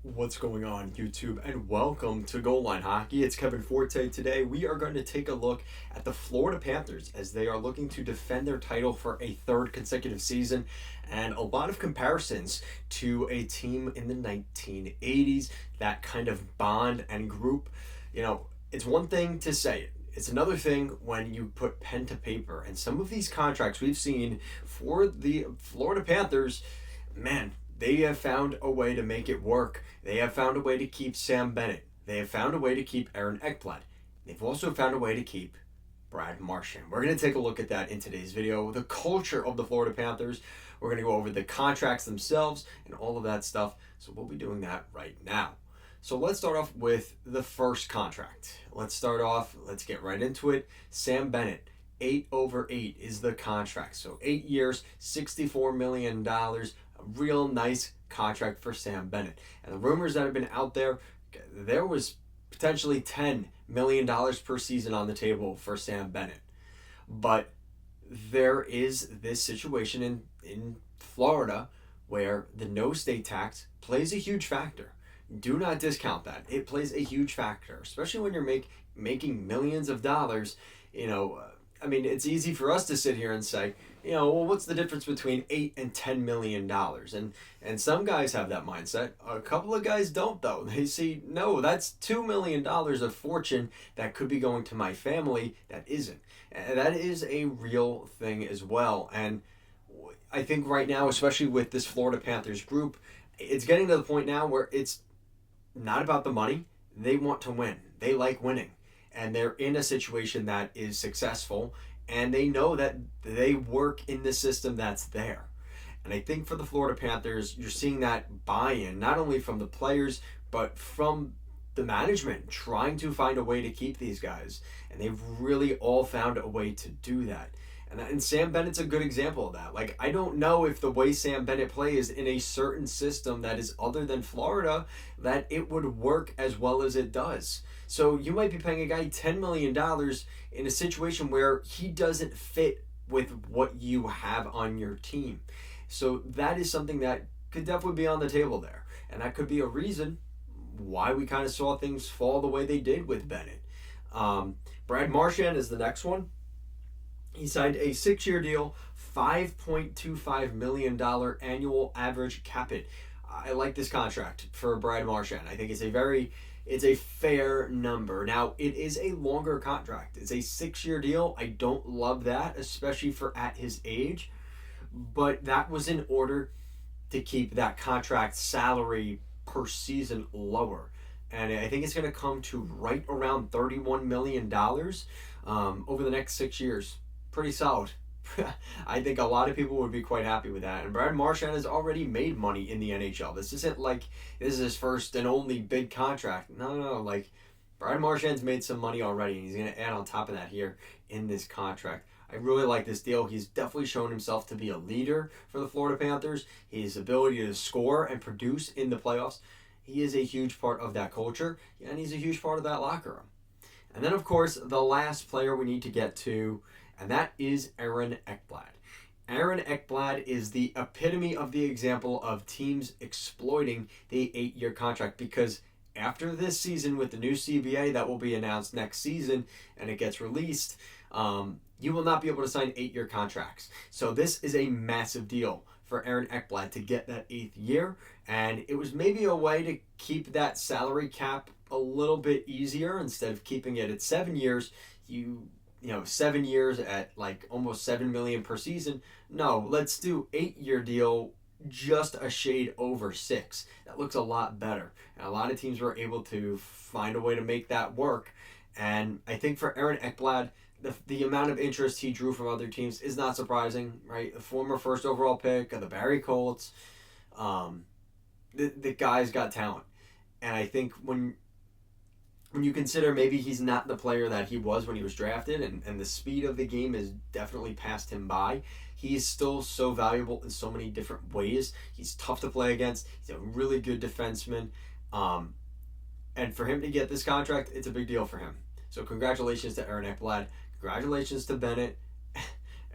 What's going on, YouTube, and welcome to Goal Line Hockey. It's Kevin Forte. Today, we are going to take a look at the Florida Panthers as they are looking to defend their title for a third consecutive season, and a lot of comparisons to a team in the 1980s, that kind of bond and group. It's one thing to say it. It's another thing when you put pen to paper. And some of these contracts we've seen for the Florida Panthers, man, they have found a way to make it work. They have found a way to keep Sam Bennett. They have found a way to keep Aaron Ekblad. They've also found a way to keep Brad Marchand. We're going to take a look at that in today's video. The culture of the Florida Panthers. We're going to go over the contracts themselves and all of that stuff. So we'll be doing that right now. So let's start off with the first contract. Let's get right into it. Sam Bennett, 8/8 is the contract. So 8 years, $64 million. A real nice contract for Sam Bennett. And the rumors that have been out there was potentially $10 million per season on the table for Sam Bennett. But there is this situation in Florida where the no state tax plays a huge factor. Do not discount that. It plays a huge factor, especially when you're making millions of dollars. It's easy for us to sit here and say, well, what's the difference between $8 and $10 million? And some guys have that mindset. A couple of guys don't, though. They see, no, that's $2 million of fortune that could be going to my family that isn't. And that is a real thing as well. And I think right now, especially with this Florida Panthers group, it's getting to the point now where it's not about the money. They want to win. They like winning. And they're in a situation that is successful. And they know that they work in the system that's there. And I think for the Florida Panthers, you're seeing that buy-in, not only from the players, but from the management, trying to find a way to keep these guys. And they've really all found a way to do that. And Sam Bennett's a good example of that. Like, I don't know if the way Sam Bennett plays in a certain system that is other than Florida, that it would work as well as it does. So you might be paying a guy $10 million in a situation where he doesn't fit with what you have on your team. So that is something that could definitely be on the table there. And that could be a reason why we kind of saw things fall the way they did with Bennett. Brad Marchand is the next one. He signed a 6-year deal, $5.25 million annual average cap hit. I like this contract for Brad Marchand. I think it's a fair number. Now, it is a longer contract. It's a 6-year deal. I don't love that, especially for at his age. But that was in order to keep that contract salary per season lower. And I think it's going to come to right around $31 million over the next 6 years. Pretty solid. I think a lot of people would be quite happy with that. And Brad Marchand has already made money in the NHL. This isn't like this is his first and only big contract. No. Like, Brad Marchand's made some money already, and he's going to add on top of that here in this contract. I really like this deal. He's definitely shown himself to be a leader for the Florida Panthers. His ability to score and produce in the playoffs. He is a huge part of that culture, and he's a huge part of that locker room. And then, of course, the last player we need to get to, and that is Aaron Ekblad. Aaron Ekblad is the epitome of the example of teams exploiting the 8-year contract, because after this season with the new CBA that will be announced next season and it gets released, you will not be able to sign 8-year contracts. So this is a massive deal for Aaron Ekblad to get that 8th year, and it was maybe a way to keep that salary cap a little bit easier. Instead of keeping it at 7 years, 7 years at like almost $7 million per season. No, let's do 8-year deal, just a shade over 6. That looks a lot better. And a lot of teams were able to find a way to make that work. And I think for Aaron Ekblad, the amount of interest he drew from other teams is not surprising, right? The former first overall pick of the Barrie Colts. The guy's got talent. And I think when you consider maybe he's not the player that he was when he was drafted, and the speed of the game has definitely passed him by, he is still so valuable in so many different ways. He's tough to play against. He's a really good defenseman. And for him to get this contract, it's a big deal for him. So congratulations to Aaron Ekblad. Congratulations to Bennett.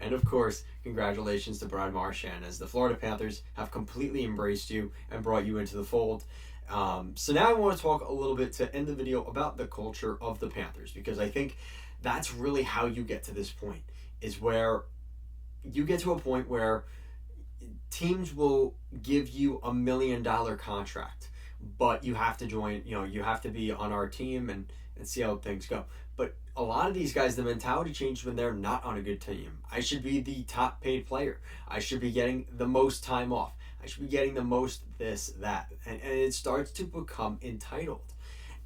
And of course, congratulations to Brad Marchand, as the Florida Panthers have completely embraced you and brought you into the fold. So now I want to talk a little bit to end the video about the culture of the Panthers, because I think that's really how you get to this point, is where you get to a point where teams will give you $1 million contract, but you have to join, you have to be on our team and see how things go. But a lot of these guys, the mentality changes when they're not on a good team. I should be the top paid player. I should be getting the most time off. I should be getting the most this, that. And it starts to become entitled.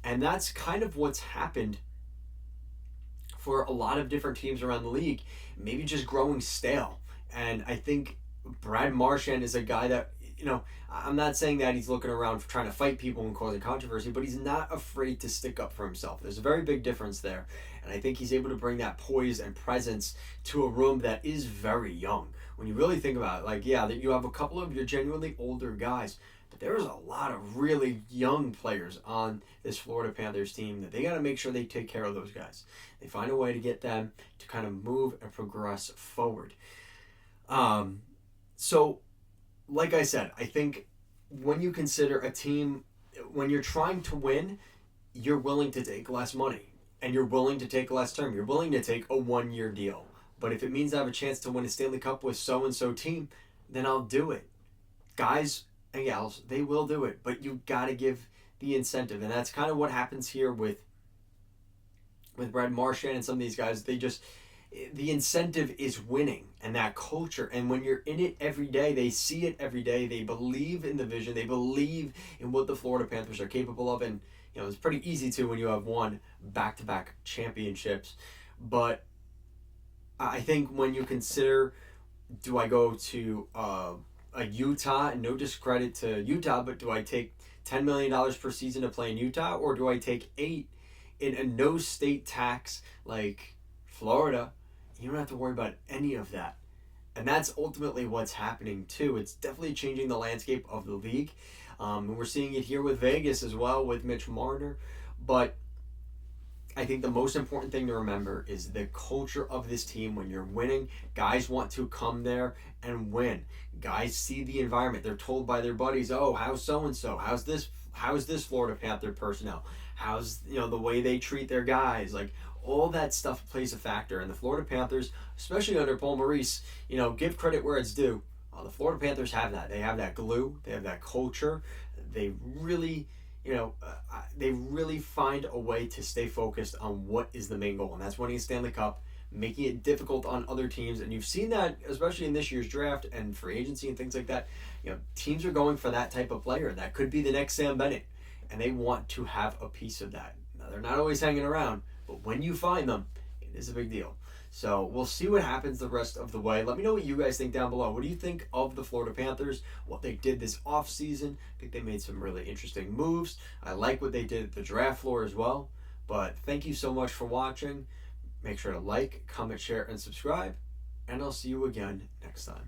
And that's kind of what's happened for a lot of different teams around the league, maybe just growing stale. And I think Brad Marchand is a guy that, I'm not saying that he's looking around for trying to fight people and causing controversy, but he's not afraid to stick up for himself. There's a very big difference there. And I think he's able to bring that poise and presence to a room that is very young. When you really think about it, that you have a couple of your genuinely older guys, but there's a lot of really young players on this Florida Panthers team that they got to make sure they take care of those guys. They find a way to get them to kind of move and progress forward. So, like I said, I think when you consider a team, when you're trying to win, you're willing to take less money and you're willing to take less term. You're willing to take a 1-year deal. But if it means I have a chance to win a Stanley Cup with so-and-so team, then I'll do it. Guys and gals, they will do it, but you got to give the incentive. And that's kind of what happens here with Brad Marchand and some of these guys. The incentive is winning and that culture. And when you're in it every day, they see it every day. They believe in the vision. They believe in what the Florida Panthers are capable of. And, it's pretty easy to when you have won back-to-back championships. But I think when you consider, do I go to a Utah, and no discredit to Utah, but do I take $10 million per season to play in Utah, or do I take $8 million in a no state tax like Florida? You don't have to worry about any of that. And that's ultimately what's happening too. It's definitely changing the landscape of the league. And we're seeing it here with Vegas as well, with Mitch Marner. But I think the most important thing to remember is the culture of this team. When you're winning, guys want to come there and win. Guys see the environment. They're told by their buddies, oh, how's so-and-so? How's this Florida Panther personnel? How's, the way they treat their guys? Like, all that stuff plays a factor. And the Florida Panthers, especially under Paul Maurice, give credit where it's due. The Florida Panthers have that. They have that glue. They have that culture. They really, they really find a way to stay focused on what is the main goal. And that's winning a Stanley Cup, making it difficult on other teams. And you've seen that, especially in this year's draft and free agency and things like that. Teams are going for that type of player. That could be the next Sam Bennett. And they want to have a piece of that. Now, they're not always hanging around, but when you find them, it is a big deal. So we'll see what happens the rest of the way. Let me know what you guys think down below. What do you think of the Florida Panthers, what they did this offseason? I think they made some really interesting moves. I like what they did at the draft floor as well. But thank you so much for watching. Make sure to like, comment, share, and subscribe. And I'll see you again next time.